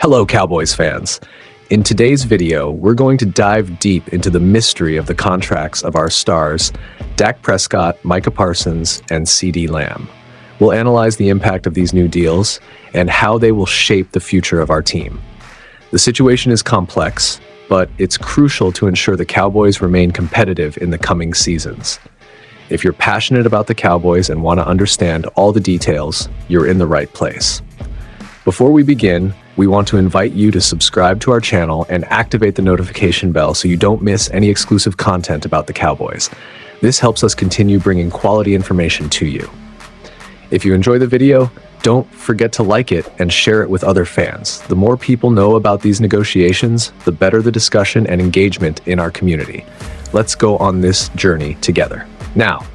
Hello, Cowboys fans. In today's video, we're going to dive deep into the mystery of the contracts of our stars, Dak Prescott, Micah Parsons, and CeeDee Lamb. We'll analyze the impact of these new deals and how they will shape the future of our team. The situation is complex, but it's crucial to ensure the Cowboys remain competitive in the coming seasons. If you're passionate about the Cowboys and want to understand all the details, you're in the right place. Before we begin, we want to invite you to subscribe to our channel and activate the notification bell so you don't miss any exclusive content about the Cowboys. This helps us continue bringing quality information to you. If you enjoy the video, don't forget to like it and share it with other fans. The more people know about these negotiations, the better the discussion and engagement in our community. Let's go on this journey together. Now,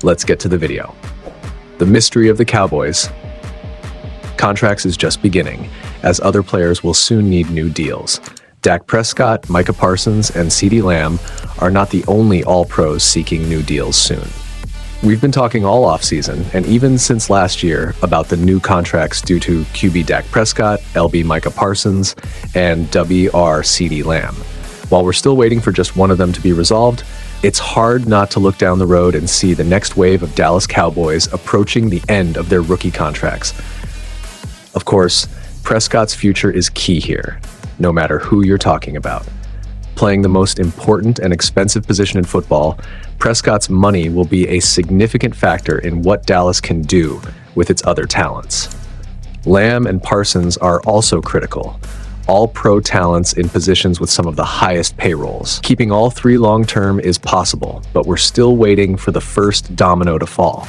let's get to the video. The mystery of the Cowboys. Contracts is just beginning, as other players will soon need new deals. Dak Prescott, Micah Parsons, and CeeDee Lamb are not the only All-Pros seeking new deals soon. We've been talking all offseason, and even since last year, about the new contracts due to QB Dak Prescott, LB Micah Parsons, and WR CeeDee Lamb. While we're still waiting for just one of them to be resolved, it's hard not to look down the road and see the next wave of Dallas Cowboys approaching the end of their rookie contracts. Of course, Prescott's future is key here, no matter who you're talking about. Playing the most important and expensive position in football, Prescott's money will be a significant factor in what Dallas can do with its other talents. Lamb and Parsons are also critical, all-pro talents in positions with some of the highest payrolls. Keeping all three long-term is possible, but we're still waiting for the first domino to fall.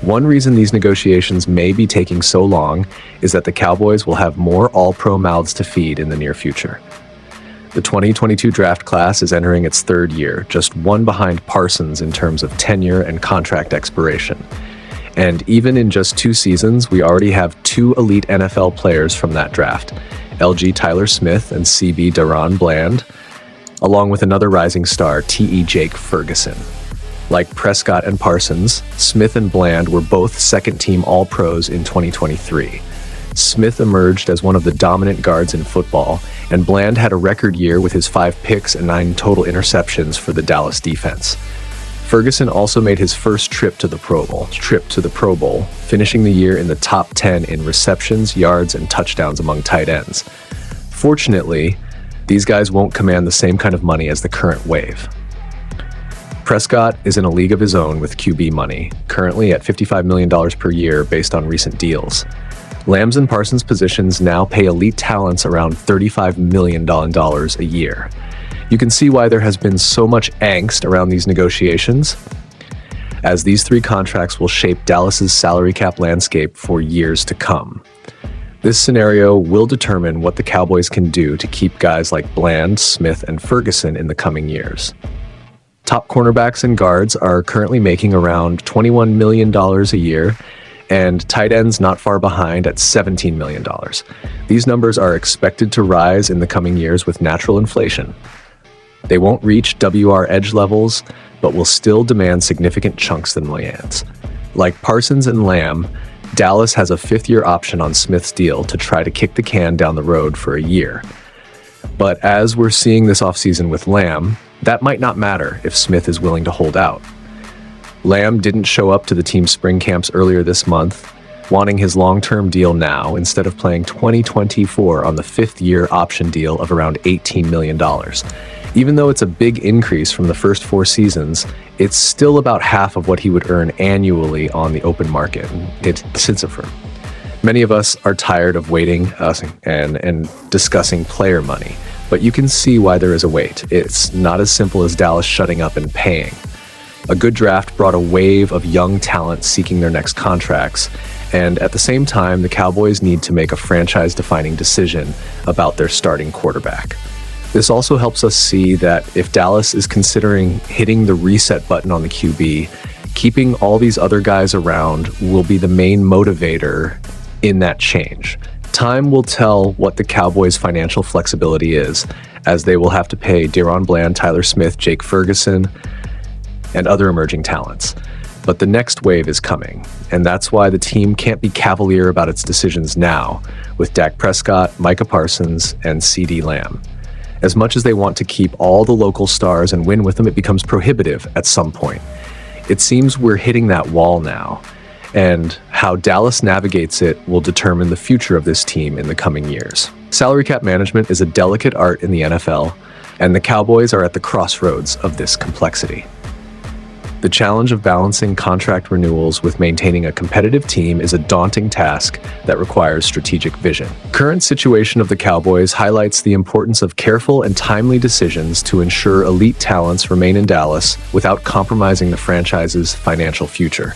One reason these negotiations may be taking so long is that the Cowboys will have more all-pro mouths to feed in the near future. The 2022 draft class is entering its third year, just one behind Parsons in terms of tenure and contract expiration. And even in just 2 seasons, we already have 2 elite NFL players from that draft, LG Tyler Smith and CB Deron Bland, along with another rising star, TE Jake Ferguson. Like Prescott and Parsons, Smith and Bland were both second-team All-Pros in 2023. Smith emerged as one of the dominant guards in football, and Bland had a record year with his 5 picks and 9 total interceptions for the Dallas defense. Ferguson also made his first trip to the Pro Bowl, finishing the year in the top 10 in receptions, yards, and touchdowns among tight ends. Fortunately, these guys won't command the same kind of money as the current wave. Prescott is in a league of his own with QB money, currently at $55 million per year based on recent deals. Lamb's and Parsons' positions now pay elite talents around $35 million a year. You can see why there has been so much angst around these negotiations, as these 3 contracts will shape Dallas's salary cap landscape for years to come. This scenario will determine what the Cowboys can do to keep guys like Bland, Smith, and Ferguson in the coming years. Top cornerbacks and guards are currently making around $21 million a year, and tight ends not far behind at $17 million. These numbers are expected to rise in the coming years with natural inflation. They won't reach WR edge levels, but will still demand significant chunks than lands. Like Parsons and Lamb, Dallas has a 5th-year option on Smith's deal to try to kick the can down the road for a year. But as we're seeing this offseason with Lamb, that might not matter if Smith is willing to hold out. Lamb didn't show up to the team's spring camps earlier this month, wanting his long-term deal now instead of playing 2024 on the 5th-year option deal of around $18 million. Even though it's a big increase from the first 4 seasons, it's still about half of what he would earn annually on the open market. Many of us are tired of waiting and discussing player money, but you can see why there is a wait. It's not as simple as Dallas shutting up and paying. A good draft brought a wave of young talent seeking their next contracts, and at the same time, the Cowboys need to make a franchise-defining decision about their starting quarterback. This also helps us see that if Dallas is considering hitting the reset button on the QB, keeping all these other guys around will be the main motivator in that change. Time will tell what the Cowboys' financial flexibility is, as they will have to pay Deron Bland, Tyler Smith, Jake Ferguson, and other emerging talents. But the next wave is coming, and that's why the team can't be cavalier about its decisions now, with Dak Prescott, Micah Parsons, and CeeDee Lamb. As much as they want to keep all the local stars and win with them, it becomes prohibitive at some point. It seems we're hitting that wall now, and how Dallas navigates it will determine the future of this team in the coming years. Salary cap management is a delicate art in the NFL, and the Cowboys are at the crossroads of this complexity. The challenge of balancing contract renewals with maintaining a competitive team is a daunting task that requires strategic vision. Current situation of the Cowboys highlights the importance of careful and timely decisions to ensure elite talents remain in Dallas without compromising the franchise's financial future.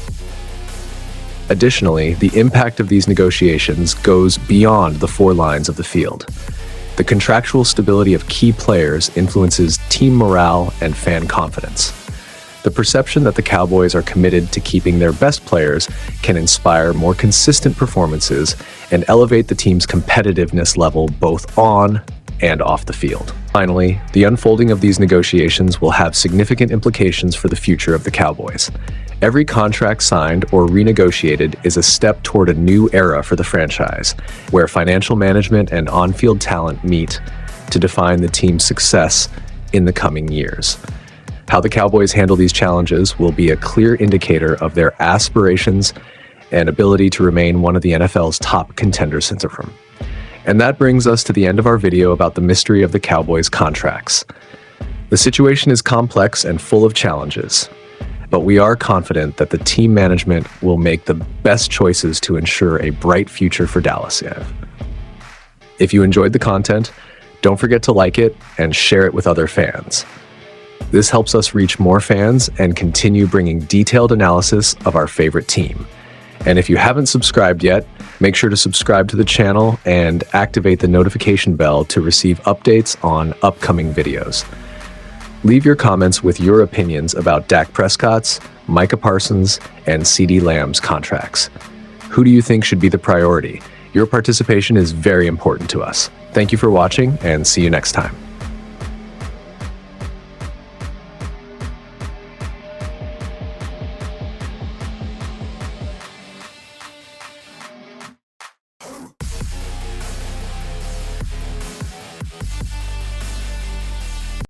Additionally, the impact of these negotiations goes beyond the four lines of the field. The contractual stability of key players influences team morale and fan confidence. The perception that the Cowboys are committed to keeping their best players can inspire more consistent performances and elevate the team's competitiveness level both on and off the field. Finally, the unfolding of these negotiations will have significant implications for the future of the Cowboys. Every contract signed or renegotiated is a step toward a new era for the franchise, where financial management and on-field talent meet to define the team's success in the coming years. How the Cowboys handle these challenges will be a clear indicator of their aspirations and ability to remain one of the NFL's top contenders since from. And that brings us to the end of our video about the mystery of the Cowboys' contracts. The situation is complex and full of challenges, but we are confident that the team management will make the best choices to ensure a bright future for Dallas. If you enjoyed the content, don't forget to like it and share it with other fans. This helps us reach more fans and continue bringing detailed analysis of our favorite team. And if you haven't subscribed yet, make sure to subscribe to the channel and activate the notification bell to receive updates on upcoming videos. Leave your comments with your opinions about Dak Prescott's, Micah Parsons, and CeeDee Lamb's contracts. Who do you think should be the priority? Your participation is very important to us. Thank you for watching, and see you next time.